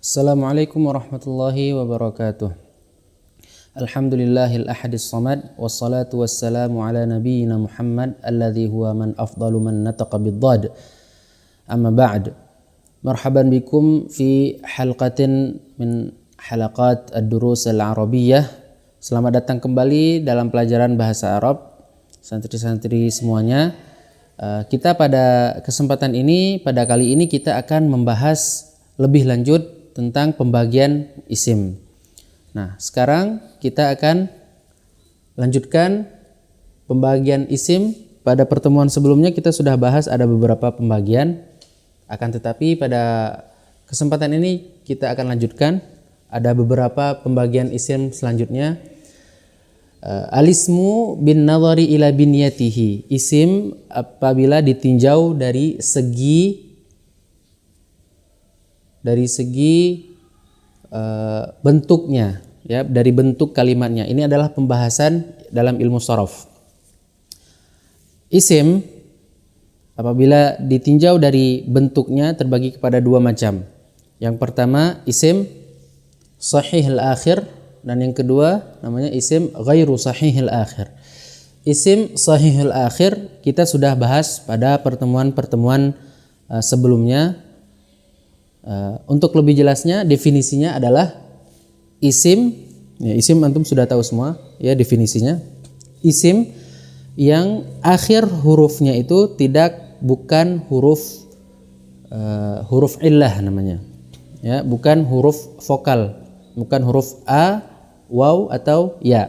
Assalamualaikum warahmatullahi wabarakatuh. Alhamdulillahil ahadis samad, wassalatu wassalamu ala nabiyyina Muhammad alladhi huwa man afdalu man nataqa bid-dhad. Amma ba'd. Marhaban bikum fi halqatin min halaqat ad-durus al-arabiyyah. Selamat datang kembali dalam pelajaran bahasa Arab. Santri-santri semuanya, kita pada kesempatan ini, pada kali ini kita akan membahas lebih lanjut tentang pembagian isim. Nah, sekarang kita akan lanjutkan pembagian isim. Pada pertemuan sebelumnya kita sudah bahas ada beberapa pembagian. Akan tetapi pada kesempatan ini kita akan lanjutkan. Ada beberapa pembagian isim selanjutnya. Alismu bin nadhari ila binyatihi. Isim apabila ditinjau dari segi bentuknya, ya, dari bentuk kalimatnya. Ini adalah pembahasan dalam ilmu shorof. Isim apabila ditinjau dari bentuknya terbagi kepada dua macam. Yang pertama isim sahih al-akhir, dan yang kedua namanya isim ghairu sahih al-akhir. Isim sahih al-akhir kita sudah bahas pada pertemuan-pertemuan sebelumnya. Untuk lebih jelasnya definisinya adalah isim, ya, isim antum sudah tahu semua ya definisinya. Isim yang akhir hurufnya itu bukan huruf illah namanya, ya, bukan huruf vokal, bukan huruf a, waw atau ya.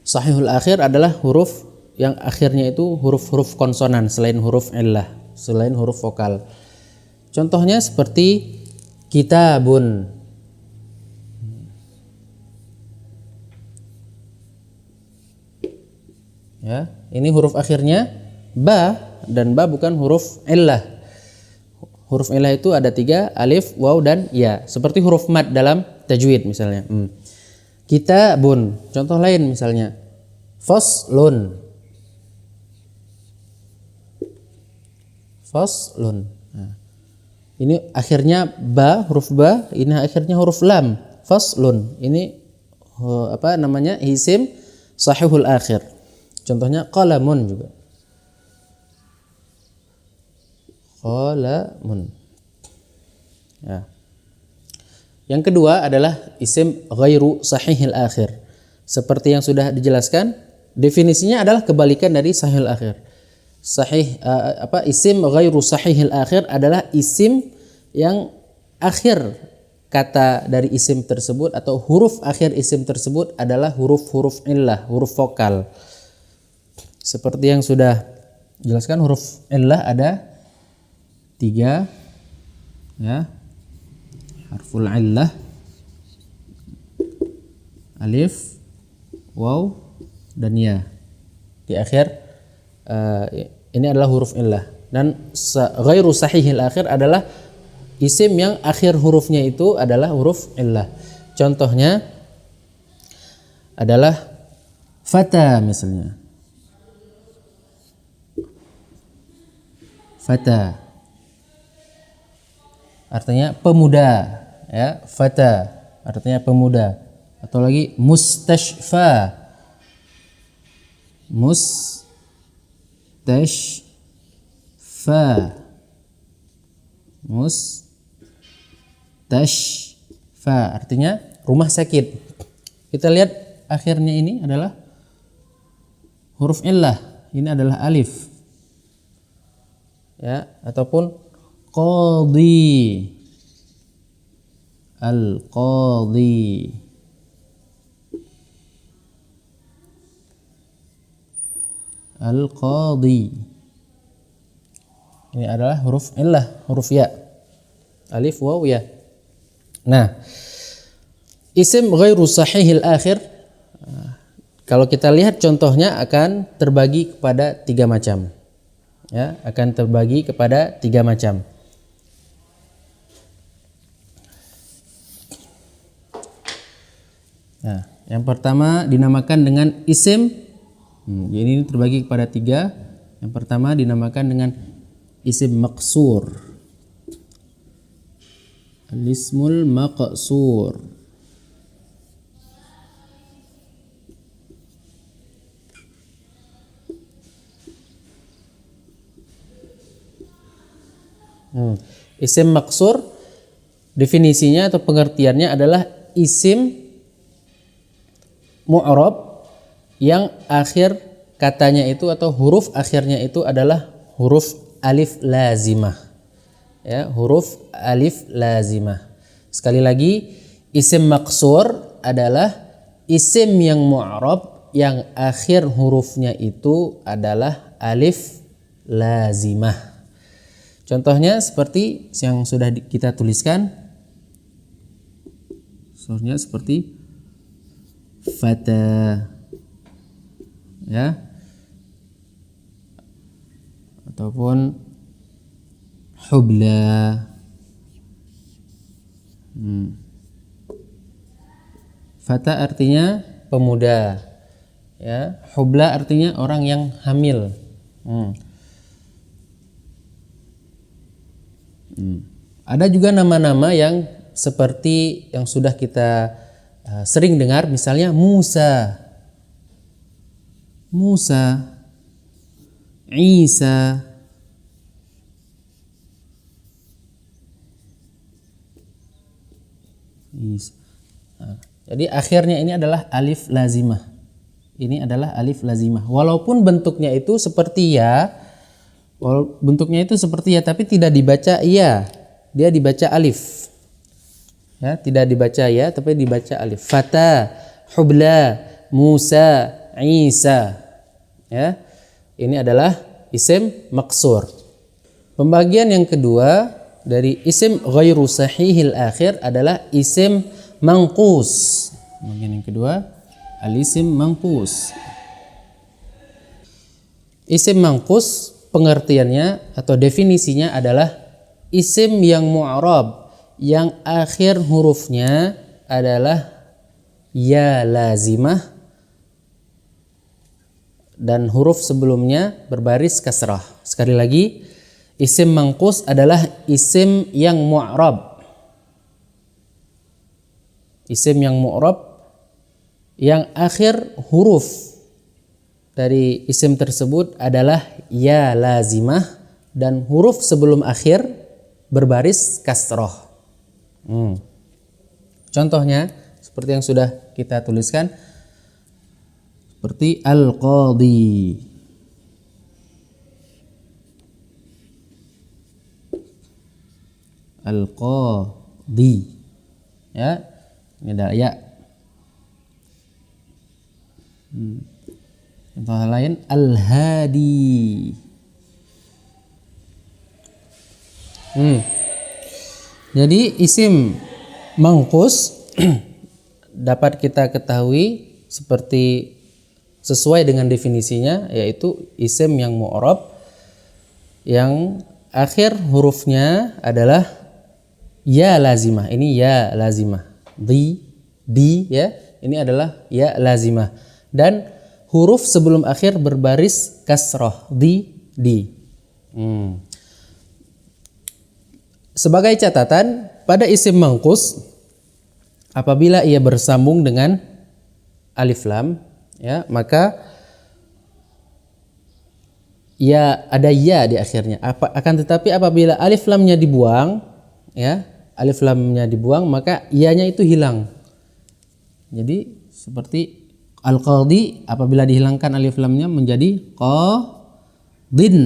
Sahihul akhir adalah huruf yang akhirnya itu huruf-huruf konsonan selain huruf illah, selain huruf vokal. Contohnya seperti kitabun. Ya, ini huruf akhirnya ba, dan ba bukan huruf illah. Huruf illah itu ada 3, alif, waw, dan ya. Seperti huruf mad dalam tajwid misalnya. Kitabun. Contoh lain misalnya faslun. Faslun. Ini akhirnya ba, huruf ba, ini akhirnya huruf lam, faslun. Ini apa namanya? Isim sahihul akhir. Contohnya qalamun juga. Qalamun. Ya. Yang kedua adalah isim ghairu sahihil akhir. Seperti yang sudah dijelaskan, definisinya adalah kebalikan dari sahihil akhir. Isim ghairu sahihil akhir adalah isim yang akhir kata dari isim tersebut atau huruf akhir isim tersebut adalah huruf-huruf illah, huruf vokal. Seperti yang sudah dijelaskan, huruf illah ada 3, ya. Harful illah, alif, waw, dan ya. Di akhir ini adalah huruf illah. Dan ghairu sahihil akhir adalah isim yang akhir hurufnya itu adalah huruf illah. Contohnya adalah fata misalnya. Fata artinya pemuda, ya. Fata artinya pemuda. Atau lagi mustashfa. Mustashfa artinya rumah sakit. Kita lihat akhirnya ini adalah huruf illah. Ini adalah alif, ya, ataupun qadhi, al-qadhi. Al-qadhi. Ini adalah huruf illah, huruf ya. Alif, waw, ya. Nah, isim ghairu sahihil akhir, kalau kita lihat contohnya akan terbagi kepada 3 macam. Ya, akan terbagi kepada 3 macam. Nah, yang pertama dinamakan dengan isim. Jadi ini terbagi kepada 3. Yang pertama dinamakan dengan isim maksur. Al-ismul maqsur. Isim maksur definisinya atau pengertiannya adalah isim mu'rab yang akhir katanya itu atau huruf akhirnya itu adalah huruf alif lazimah. Ya, huruf alif lazimah. Sekali lagi, isim maksur adalah isim yang mu'rab yang akhir hurufnya itu adalah alif lazimah. Contohnya seperti yang sudah kita tuliskan. Contohnya seperti fata, ya, ataupun hubla. Fata artinya pemuda, ya. Hubla artinya orang yang hamil. Ada juga nama-nama yang seperti yang sudah kita sering dengar, misalnya Musa, Isa, jadi akhirnya ini adalah alif lazimah. Ini adalah alif lazimah. Walaupun bentuknya itu seperti ya, tapi tidak dibaca ya, dia dibaca alif. Ya, tidak dibaca ya, tapi dibaca alif. Fata, hubla, Musa, Isa. Ya, ini adalah isim maksur. Pembagian yang kedua dari isim ghairu sahihil akhir adalah isim manqus. Pembagian yang kedua, al-isim manqus. Isim manqus pengertiannya atau definisinya adalah isim yang mu'rab yang akhir hurufnya adalah ya lazimah dan huruf sebelumnya berbaris kasrah. Sekali lagi, isim manqus adalah isim yang mu'rab. Isim yang mu'rab yang akhir huruf dari isim tersebut adalah ya lazimah dan huruf sebelum akhir berbaris kasroh. Contohnya seperti yang sudah kita tuliskan, seperti al-qadhi. Al-qadhi. Ya, ini ada ya. Contoh lain, al-hadi. Jadi isim manqus dapat kita ketahui seperti sesuai dengan definisinya, yaitu isim yang mu'rab yang akhir hurufnya adalah ya lazimah. Ini ya lazimah. Di ya, ini adalah ya lazimah. Dan huruf sebelum akhir berbaris kasroh, di. Sebagai catatan, pada isim manqus apabila ia bersambung dengan alif lam, ya, maka ya ada ya di akhirnya. Akan tetapi apabila alif lamnya dibuang, ya, alif lamnya dibuang, maka ianya itu hilang. Jadi seperti al-qadhi, apabila dihilangkan alif lamnya menjadi qadin.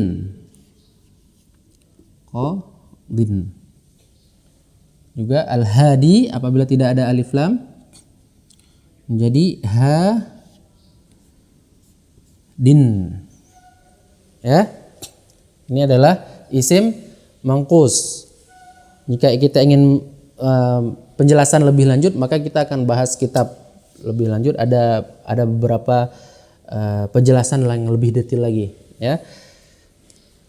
Juga al-hadi, apabila tidak ada alif lam menjadi hadin. Ya. Ini adalah isim manqus. Jika kita ingin penjelasan lebih lanjut, maka kita akan bahas kitab lebih lanjut. Ada beberapa penjelasan yang lebih detail lagi, ya.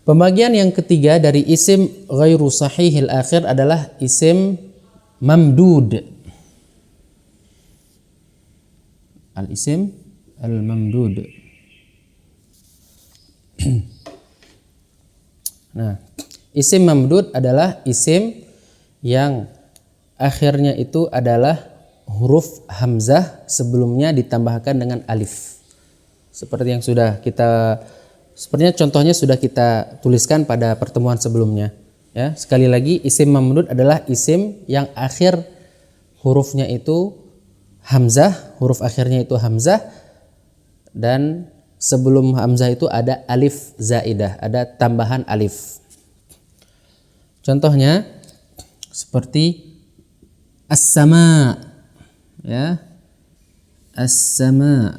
Pembagian yang ketiga dari isim ghairu sahihil akhir adalah isim mamdud. Al-isim al-mamdud. Nah, isim mamdud adalah isim yang akhirnya itu adalah huruf hamzah sebelumnya ditambahkan dengan alif. Seperti yang sepertinya contohnya sudah kita tuliskan pada pertemuan sebelumnya. Ya, sekali lagi isim mamdud adalah isim yang akhir hurufnya itu hamzah, huruf akhirnya itu hamzah, dan sebelum hamzah itu ada alif zaidah, ada tambahan alif. Contohnya seperti as-sama, ya, as-sama,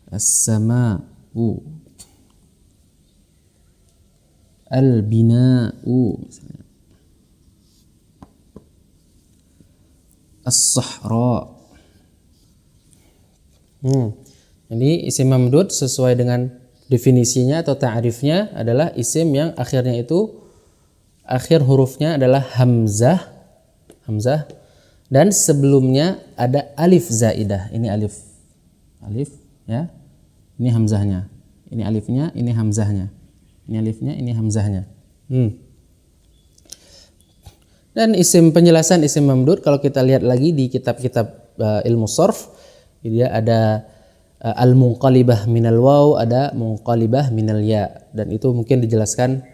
as-sama'u, al-bina'u, misalnya as-sahra. Jadi isim mamdud sesuai dengan definisinya atau ta'rifnya adalah isim yang akhirnya itu akhir hurufnya adalah hamzah dan sebelumnya ada alif zaidah. Ini alif ya. Ini hamzahnya. Ini alifnya, ini hamzahnya. Ini alifnya, ini hamzahnya. Dan penjelasan isim mamdud kalau kita lihat lagi di kitab-kitab ilmu sharf, dia ada al-munqalibah minal waw, ada munqalibah minal ya, dan itu mungkin dijelaskan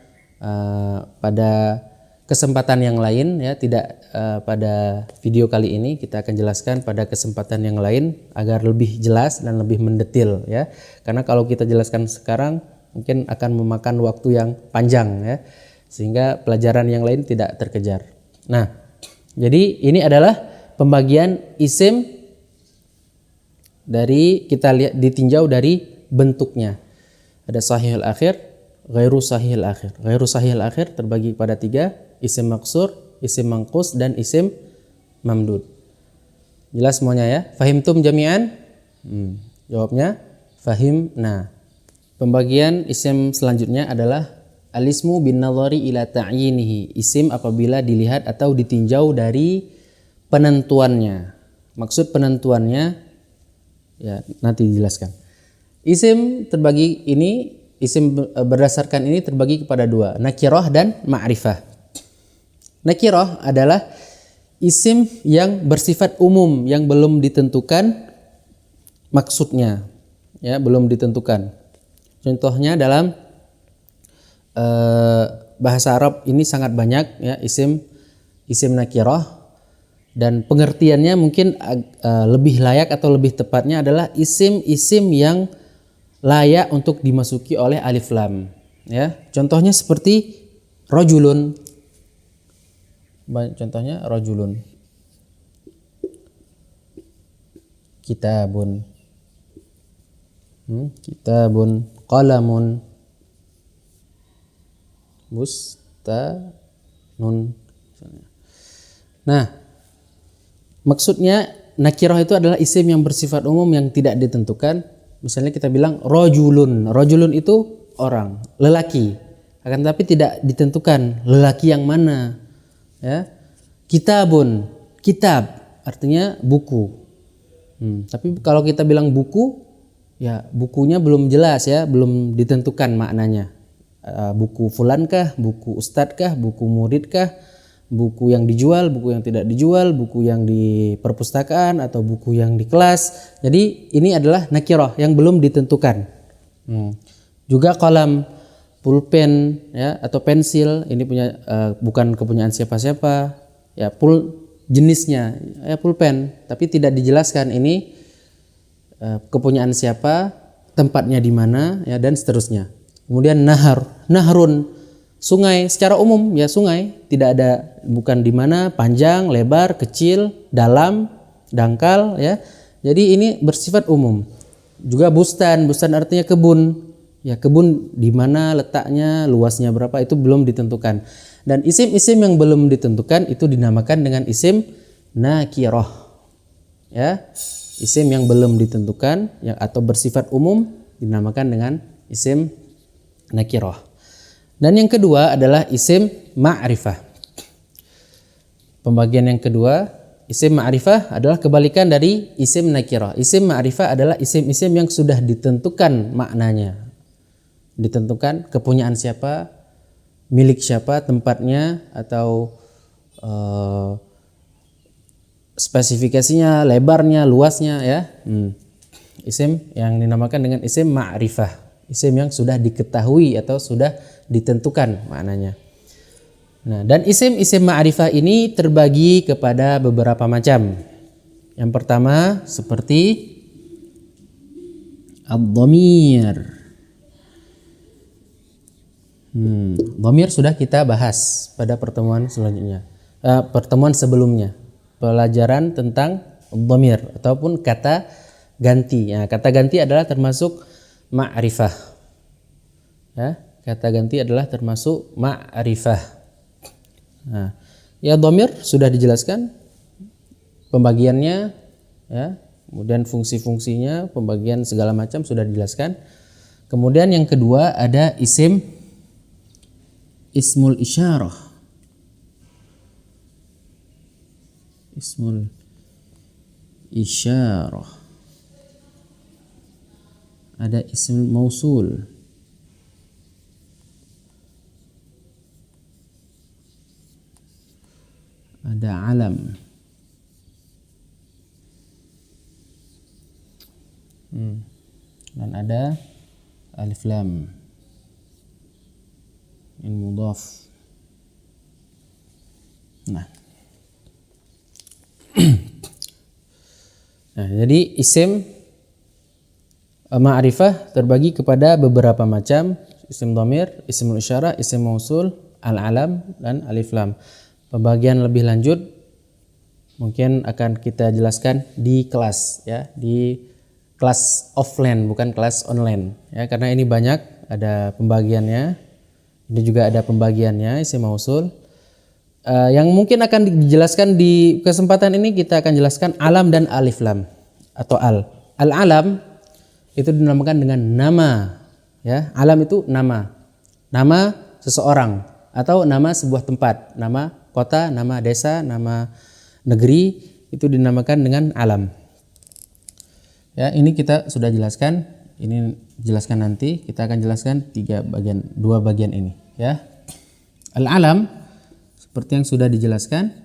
pada kesempatan yang lain ya, tidak pada video kali ini. Kita akan jelaskan pada kesempatan yang lain agar lebih jelas dan lebih mendetil ya. Karena kalau kita jelaskan sekarang mungkin akan memakan waktu yang panjang ya, sehingga pelajaran yang lain tidak terkejar. Nah, jadi ini adalah pembagian isim dari kita lihat ditinjau dari bentuknya. Ada sahihul akhir, ghairu sahihul akhir. Ghairu sahihul akhir terbagi pada 3, isim maksur, isim mangkus, dan isim mamdud. Jelas semuanya ya? Fahimtum jami'an? Jawabnya fahimna. Pembagian isim selanjutnya adalah al-ismu bin nadhari ila ta'yinihi. Isim apabila dilihat atau ditinjau dari penentuannya. Maksud penentuannya ya nanti dijelaskan. Isim terbagi ini, isim berdasarkan ini terbagi kepada 2, nakirah dan ma'rifah. Nakirah adalah isim yang bersifat umum yang belum ditentukan maksudnya, ya, belum ditentukan. Contohnya dalam bahasa Arab ini sangat banyak ya isim nakirah. Dan pengertiannya mungkin lebih layak atau lebih tepatnya adalah isim-isim yang layak untuk dimasuki oleh alif lam. Ya, contohnya seperti rajulun. Contohnya rajulun. Kitabun. Kitabun. Qalamun. Bustanun. Nah, maksudnya nakirah itu adalah isim yang bersifat umum yang tidak ditentukan. Misalnya kita bilang rajulun. Rajulun itu orang, lelaki. Akan tapi tidak ditentukan lelaki yang mana. Ya. Kitabun, kitab artinya buku. Tapi kalau kita bilang buku, ya bukunya belum jelas ya, belum ditentukan maknanya. Buku fulankah, buku ustadkah, buku muridkah, buku yang dijual, buku yang tidak dijual, buku yang di perpustakaan atau buku yang di kelas. Jadi ini adalah nakirah yang belum ditentukan. Juga kolam, pulpen ya atau pensil, ini punya bukan kepunyaan siapa-siapa. Ya jenisnya ya pulpen, tapi tidak dijelaskan ini kepunyaan siapa, tempatnya di mana ya dan seterusnya. Kemudian nahrun, sungai secara umum ya sungai, tidak ada bukan di mana, panjang, lebar, kecil, dalam, dangkal ya. Jadi ini bersifat umum. Juga bustan artinya kebun. Ya kebun di mana letaknya, luasnya berapa itu belum ditentukan. Dan isim-isim yang belum ditentukan itu dinamakan dengan isim nakirah. Ya. Isim yang belum ditentukan yang atau bersifat umum dinamakan dengan isim nakirah. Dan yang kedua adalah isim ma'rifah. Pembagian yang kedua, isim ma'rifah adalah kebalikan dari isim nakirah. Isim ma'rifah adalah isim-isim yang sudah ditentukan maknanya. Ditentukan kepunyaan siapa, milik siapa, tempatnya, atau spesifikasinya, lebarnya, luasnya ya. Isim yang dinamakan dengan isim ma'rifah, isim yang sudah diketahui atau sudah ditentukan maknanya. Nah, dan isim-isim ma'rifah ini terbagi kepada beberapa macam. Yang pertama seperti ad-dhamir. Dhamir sudah kita bahas pada pertemuan selanjutnya. Pertemuan sebelumnya. Pelajaran tentang dhamir ataupun kata ganti. Ya, kata ganti adalah termasuk ma'rifah. Ya, kata ganti adalah termasuk ma'rifah. Nah, ya dhamir sudah dijelaskan pembagiannya, ya, kemudian fungsi-fungsinya, pembagian segala macam sudah dijelaskan. Kemudian yang kedua ada ismul isyarah. Ismul isyarah. Ada ism mausul. Ada alam. Dan ada alif lam. In mudhaf. Nah. Nah, jadi isim ma'rifah terbagi kepada beberapa macam, isim dhamir, ismul isyarah, isim mausul, al-alam dan alif lam. Pembagian lebih lanjut mungkin akan kita jelaskan di kelas, ya, di kelas offline bukan kelas online, ya, karena ini banyak ada pembagiannya. Ini juga ada pembagiannya isim mausul. Yang mungkin akan dijelaskan di kesempatan ini kita akan jelaskan alam dan alif lam atau al. Al-alam itu dinamakan dengan nama, ya. Alam itu nama. Nama seseorang atau nama sebuah tempat, nama kota, nama desa, nama negeri itu dinamakan dengan alam. Ya, ini kita sudah jelaskan. Ini jelaskan nanti. Kita akan jelaskan dua bagian ini, ya. Al-alam seperti yang sudah dijelaskan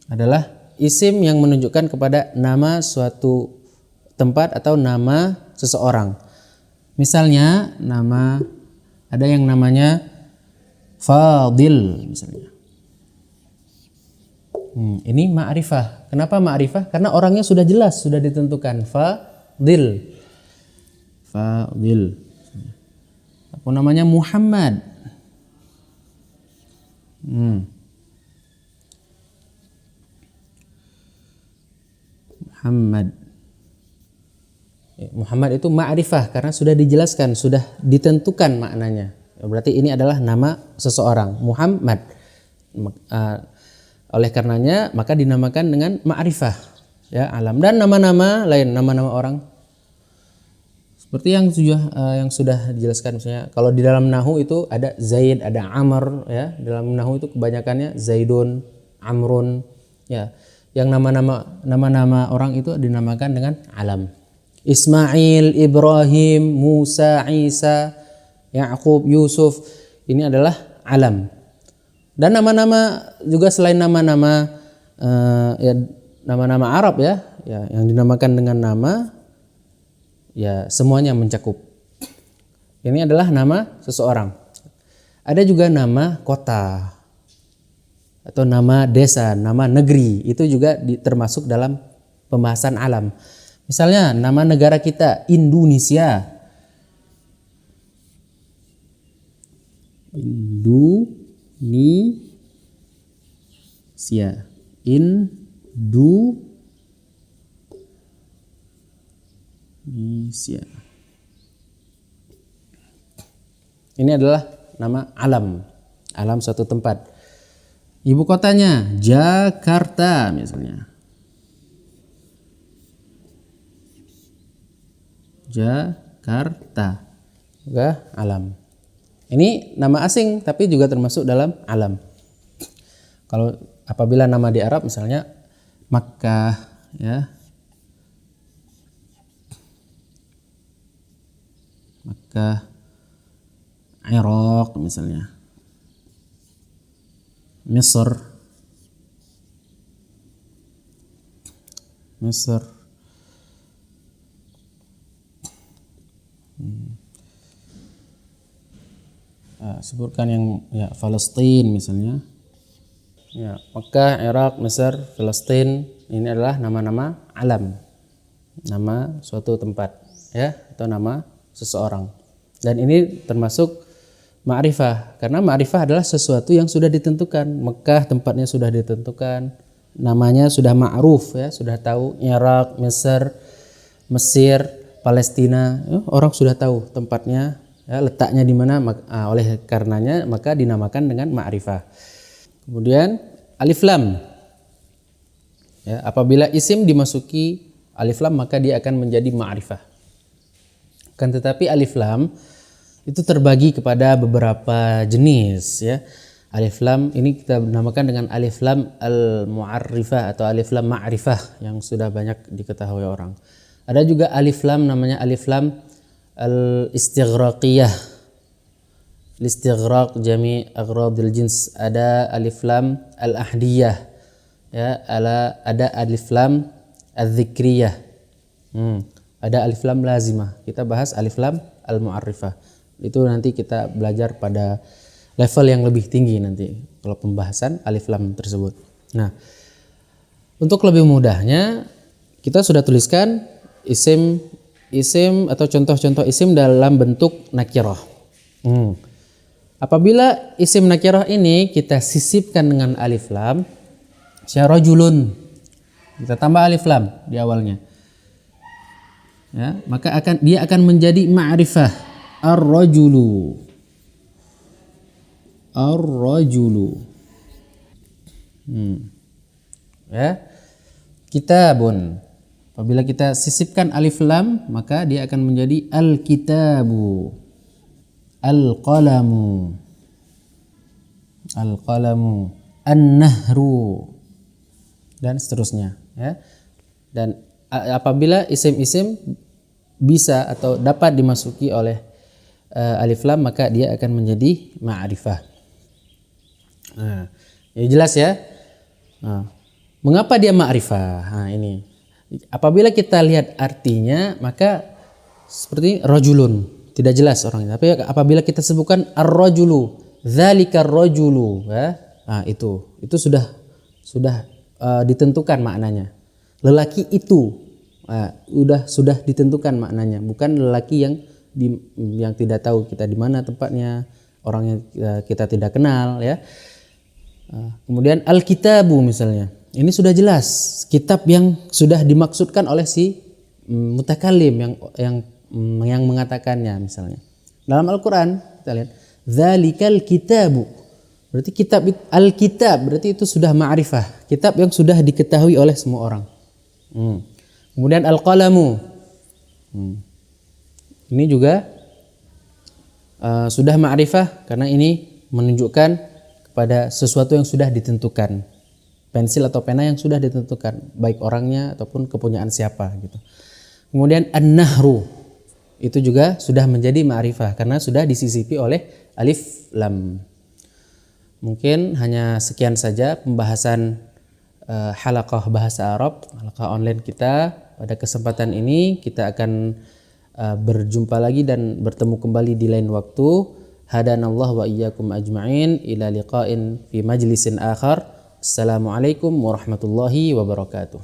adalah isim yang menunjukkan kepada nama suatu tempat atau nama seseorang. Misalnya ada yang namanya Fadil misalnya. Ini ma'rifah. Kenapa ma'rifah? Karena orangnya sudah jelas, sudah ditentukan. Fadil. Apa namanya? Muhammad. Muhammad itu ma'rifah karena sudah dijelaskan, sudah ditentukan maknanya. Berarti ini adalah nama seseorang, Muhammad. Oleh karenanya maka dinamakan dengan ma'rifah, ya, alam. Dan nama-nama lain, nama-nama orang seperti yang sudah dijelaskan, misalnya kalau di dalam nahwu itu ada Zaid, ada Amr, ya. Dalam nahwu itu kebanyakannya Zaidun, Amrun, ya. Yang nama-nama orang itu dinamakan dengan alam. Ismail, Ibrahim, Musa, Isa, Yakub, Yusuf, ini adalah alam. Dan nama-nama juga selain nama-nama ya, nama-nama Arab, ya, yang dinamakan dengan nama, ya, semuanya mencakup. Ini adalah nama seseorang. Ada juga nama kota atau nama desa, nama negeri, itu juga termasuk dalam pembahasan alam. Misalnya nama negara kita Indonesia. Ini adalah nama alam suatu tempat. Ibu kotanya Jakarta misalnya. Jakarta. Juga alam. Ini nama asing tapi juga termasuk dalam alam. Kalau apabila nama di Arab misalnya Makkah, ya. Makkah, Iraq misalnya, Mesir, sebutkan yang ya Palestina misalnya, ya Mekah, Irak, Mesir, Palestina, ini adalah nama-nama alam, nama suatu tempat ya, atau nama seseorang. Dan ini termasuk ma'rifah, karena ma'rifah adalah sesuatu yang sudah ditentukan. Mekah tempatnya sudah ditentukan, namanya sudah ma'ruf ya, sudah tahu. Irak, Mesir, Palestina, orang sudah tahu tempatnya ya, letaknya di mana. Oleh karenanya maka dinamakan dengan ma'rifah. Kemudian alif lam ya, apabila isim dimasuki alif lam maka dia akan menjadi ma'rifah. Kan tetapi alif lam itu terbagi kepada beberapa jenis ya. Alif lam ini kita namakan dengan alif lam al-mu'arrifah atau alif lam ma'rifah yang sudah banyak diketahui orang. Ada juga alif lam namanya alif lam al-istighraqiyah, listighraq jami' agradil jins. Ada alif lam al-ahdiyah ya, ada alif lam al-dzikriyah. Ada alif lam lazimah. Kita bahas alif lam al-mu'arrifah. Itu nanti kita belajar pada level yang lebih tinggi nanti kalau pembahasan alif lam tersebut. Nah, untuk lebih mudahnya kita sudah tuliskan isim atau contoh-contoh isim dalam bentuk nakirah. Apabila isim nakirah ini kita sisipkan dengan alif lam, syarajulun, kita tambah alif lam di awalnya, ya, maka dia akan menjadi ma'rifah. Ar-rajulu, ya. Kitabun, apabila kita sisipkan alif lam maka dia akan menjadi al-kitabu. Al-qalamu, an-nahru, dan seterusnya ya. Dan apabila isim-isim bisa atau dapat dimasuki oleh alif lam maka dia akan menjadi ma'rifah. Nah, ya jelas ya. Nah, mengapa dia ma'rifah? Nah, ini. Apabila kita lihat artinya maka seperti rajulun, tidak jelas orangnya. Tapi apabila kita sebutkan ar-rajulu, dzalika ar-rajulu, ya. Nah, itu sudah ditentukan maknanya. Lelaki itu sudah ditentukan maknanya, bukan lelaki yang tidak tahu kita di mana tempatnya, orang yang kita tidak kenal ya. Kemudian al-kitabu misalnya, ini sudah jelas kitab yang sudah dimaksudkan oleh si mutakallim yang mengatakannya. Misalnya dalam Al-Quran kita lihat dzalikal kitabu, berarti kitab al-kitab berarti itu sudah ma'rifah, kitab yang sudah diketahui oleh semua orang. Kemudian al-qalamu, ini juga sudah ma'rifah karena ini menunjukkan kepada sesuatu yang sudah ditentukan, pensil atau pena yang sudah ditentukan, baik orangnya ataupun kepunyaan siapa gitu. Kemudian an-nahru, itu juga sudah menjadi ma'rifah karena sudah disisipi oleh alif lam. Mungkin hanya sekian saja pembahasan halaqah bahasa Arab, halaqah online kita. Pada kesempatan ini kita akan berjumpa lagi dan bertemu kembali di lain waktu. Hadanallahu wa iyyakum ajma'in ila liqa'in fi majlisin akhar. Assalamualaikum warahmatullahi wabarakatuh.